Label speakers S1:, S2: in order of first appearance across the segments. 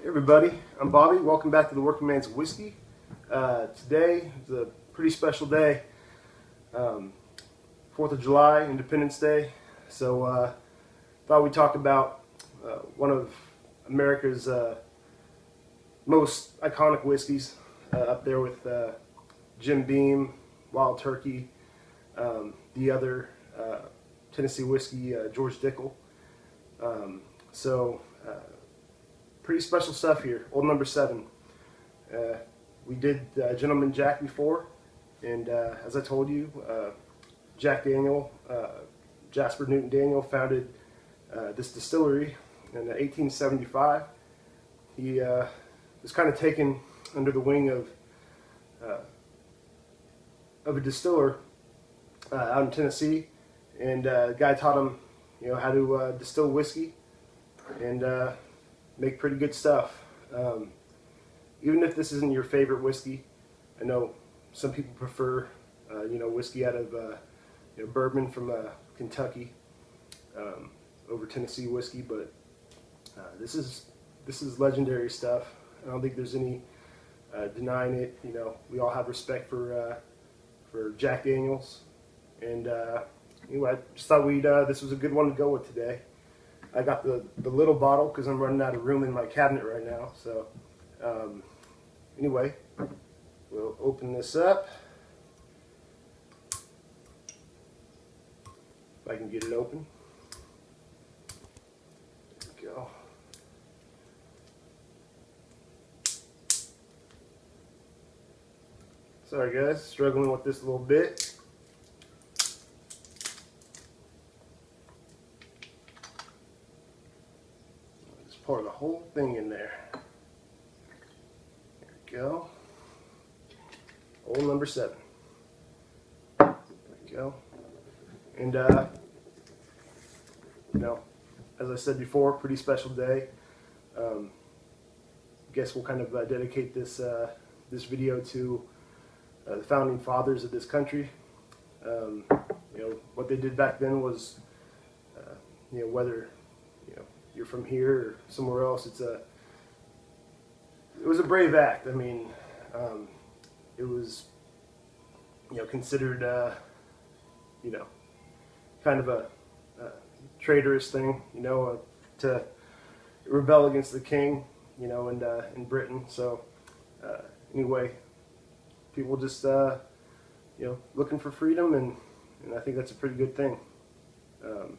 S1: Everybody, I'm Bobby. Welcome back to the Working Man's Whiskey. Today is a pretty special day, 4th of July, Independence Day. So thought we'd talk about one of America's most iconic whiskeys, up there with Jim Beam, Wild Turkey, the other Tennessee whiskey, George Dickel. Pretty special stuff here. Old No.7. We did Gentleman Jack before, and as I told you, Jack Daniel, Jasper Newton Daniel, founded this distillery in 1875. He was kind of taken under the wing of a distiller out in Tennessee, and the guy taught him, how to distill whiskey and make pretty good stuff. Even if this isn't your favorite whiskey, I know some people prefer, whiskey out of bourbon from Kentucky over Tennessee whiskey, but this is legendary stuff. I don't think there's any denying it. We all have respect for Jack Daniels, and anyway, I just thought this was a good one to go with today. I got the little bottle because I'm running out of room in my cabinet right now. So anyway, we'll open this up. If I can get it open. There we go. Sorry guys, struggling with this a little bit. Pour the whole thing in there. There we go. Old No.7. There we go. And as I said before, pretty special day. Guess we'll kind of dedicate this this video to the founding fathers of this country. What they did back then was, whether you're from here or somewhere else, it was a brave act. I mean, it was considered kind of a traitorous thing, to rebel against the king, in Britain. So anyway, people just looking for freedom, and I think that's a pretty good thing.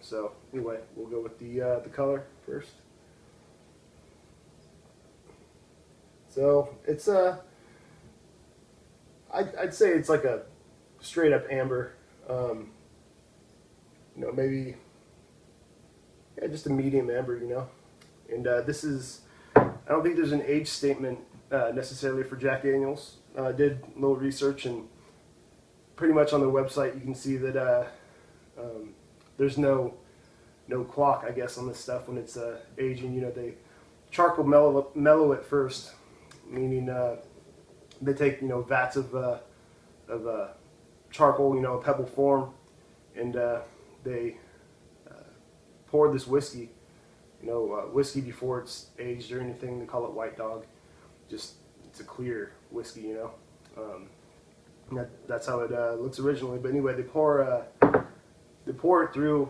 S1: So anyway, we'll go with the color first. So it's I'd say it's like a straight up amber, maybe just a medium amber, and this is, I don't think there's an age statement necessarily for Jack Daniels. I did a little research, and pretty much on their website you can see that there's no clock, I guess, on this stuff when it's aging. They charcoal mellow it first, meaning they take vats of charcoal, a pebble form, and they pour this whiskey, whiskey before it's aged or anything. They call it White Dog. Just, it's a clear whiskey, that's how it looks originally. But anyway, they pour it through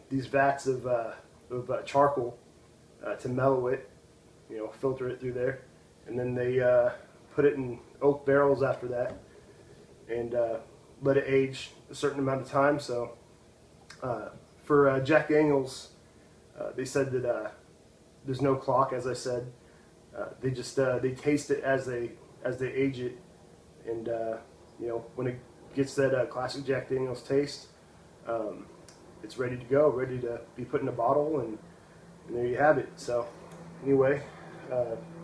S1: these vats of charcoal to mellow it, filter it through there, and then they put it in oak barrels after that, and let it age a certain amount of time. So for Jack Daniels, they said that there's no clock, as I said. They just they taste it as they age it, and when it gets that classic Jack Daniels taste, it's ready to go, ready to be put in a bottle, and there you have it. So anyway,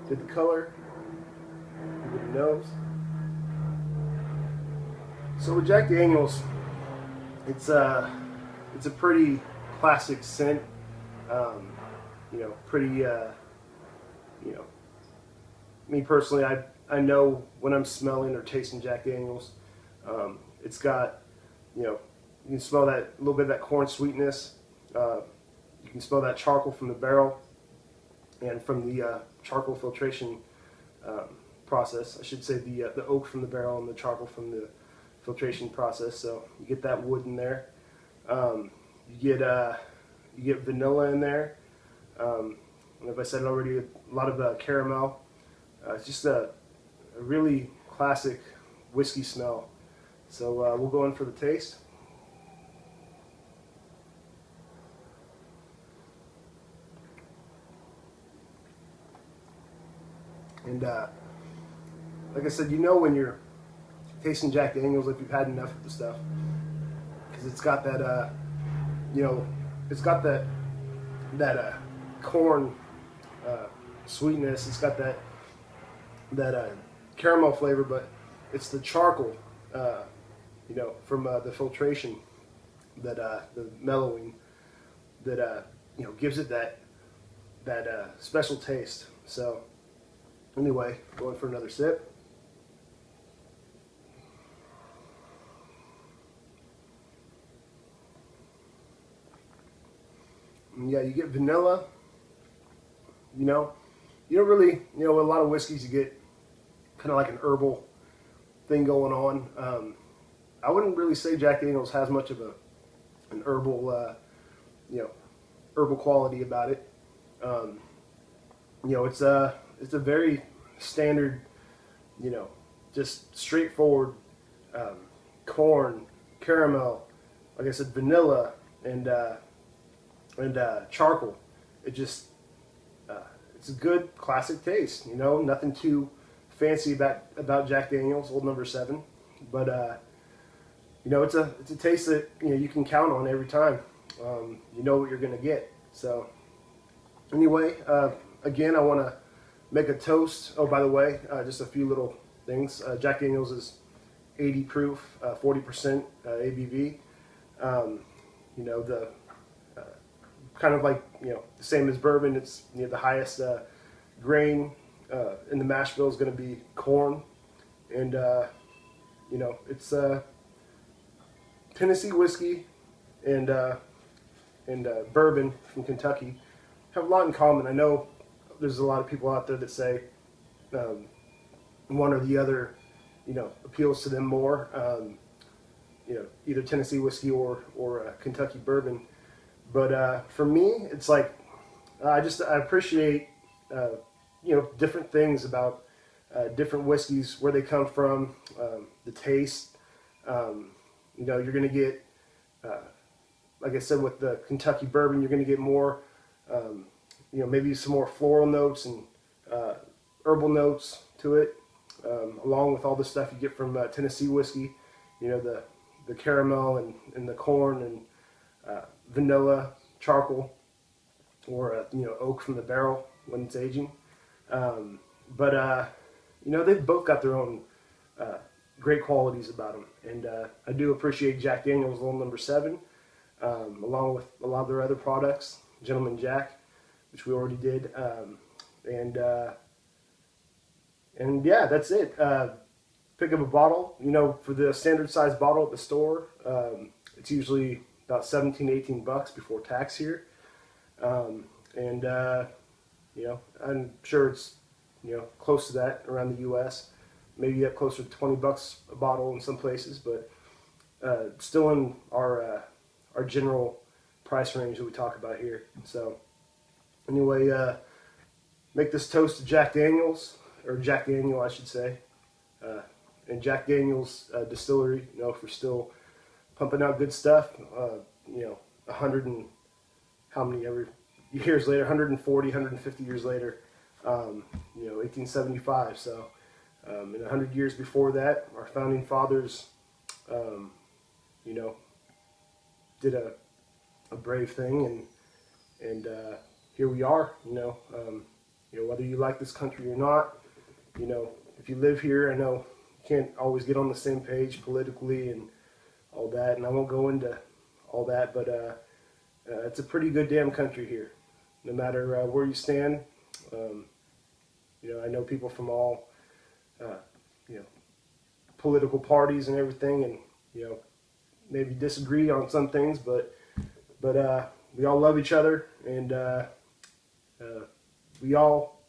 S1: did the color, with the nose. So with Jack Daniels, it's a pretty classic scent. Pretty me personally, I know when I'm smelling or tasting Jack Daniels. It's got, you can smell that little bit of that corn sweetness. You can smell that charcoal from the barrel and from the charcoal filtration process. I should say the oak from the barrel and the charcoal from the filtration process. So you get that wood in there. You get vanilla in there. And if I said it already, a lot of caramel. It's just a really classic whiskey smell. So we'll go in for the taste. And like I said, you know when you're tasting Jack Daniels if you've had enough of the stuff, because it's got that, it's got that corn sweetness. It's got that caramel flavor, but it's the charcoal, from the filtration, that the mellowing that gives it that special taste. So anyway, going for another sip. And yeah, you get vanilla. You don't really, a lot of whiskeys you get kind of like an herbal thing going on. I wouldn't really say Jack Daniels has much of an herbal, herbal quality about it. It's a very standard, just straightforward corn, caramel, like I said, vanilla, and charcoal. It just it's a good classic taste. Nothing too fancy about Jack Daniels Old No. 7, but it's a taste that you can count on every time. You know what you're gonna get. So anyway, again, I want to make a toast. Oh, by the way, just a few little things. Jack Daniels is 80 proof, 40% ABV. The kind of like the same as bourbon. It's the highest grain in the mash bill is going to be corn, and it's Tennessee whiskey and bourbon from Kentucky have a lot in common. I know there's a lot of people out there that say one or the other appeals to them more. Either Tennessee whiskey or Kentucky bourbon. But for me, it's like I appreciate different things about different whiskeys, where they come from, the taste. You're going to get, like I said, with the Kentucky bourbon, you're going to get more, maybe some more floral notes and herbal notes to it, along with all the stuff you get from Tennessee whiskey. The caramel and the corn and vanilla, charcoal, or oak from the barrel when it's aging. They've both got their own great qualities about them, and I do appreciate Jack Daniels Old No. 7, along with a lot of their other products, Gentleman Jack, which we already did, and yeah, that's it. Pick up a bottle. For the standard size bottle at the store, it's usually about $17-18 before tax here, and I'm sure it's close to that around the U.S. Maybe up closer to $20 a bottle in some places, but still in our general price range that we talk about here. So anyway, make this toast to Jack Daniels, or Jack Daniel, I should say, and Jack Daniels Distillery. For still pumping out good stuff. 100 and how many years later? 140, 150 years later. 1875. So, in 100 years before that, our founding fathers, did a brave thing, and here we are. Whether you like this country or not, if you live here, I know you can't always get on the same page politically and all that, and I won't go into all that, but it's a pretty good damn country here, no matter where you stand. I know people from all, political parties and everything, and maybe disagree on some things, but we all love each other, and we all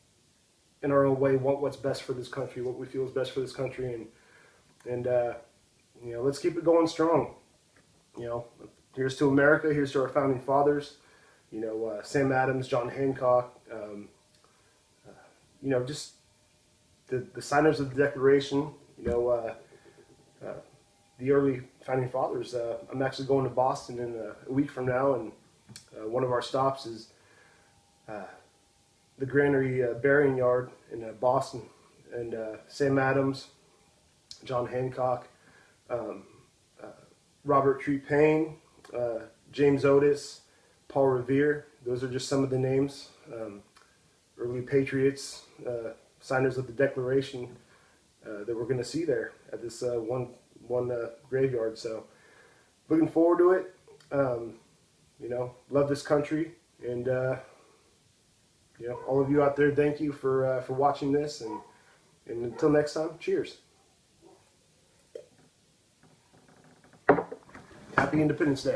S1: in our own way, want what's best for this country, what we feel is best for this country, and you know, let's keep it going strong. You know, here's to America. Here's to our founding fathers. You know, Sam Adams, John Hancock. You know, just the signers of the Declaration. You know, the early founding fathers. I'm actually going to Boston in a week from now, and one of our stops is the Granary Burying Yard in Boston. And Sam Adams, John Hancock, Robert Tree Payne, James Otis, Paul Revere. Those are just some of the names. Early patriots, signers of the Declaration that we're going to see there at this one graveyard. So looking forward to it. You know, love this country, and you know, all of you out there, thank you for watching this, and until next time, cheers. Happy Independence Day.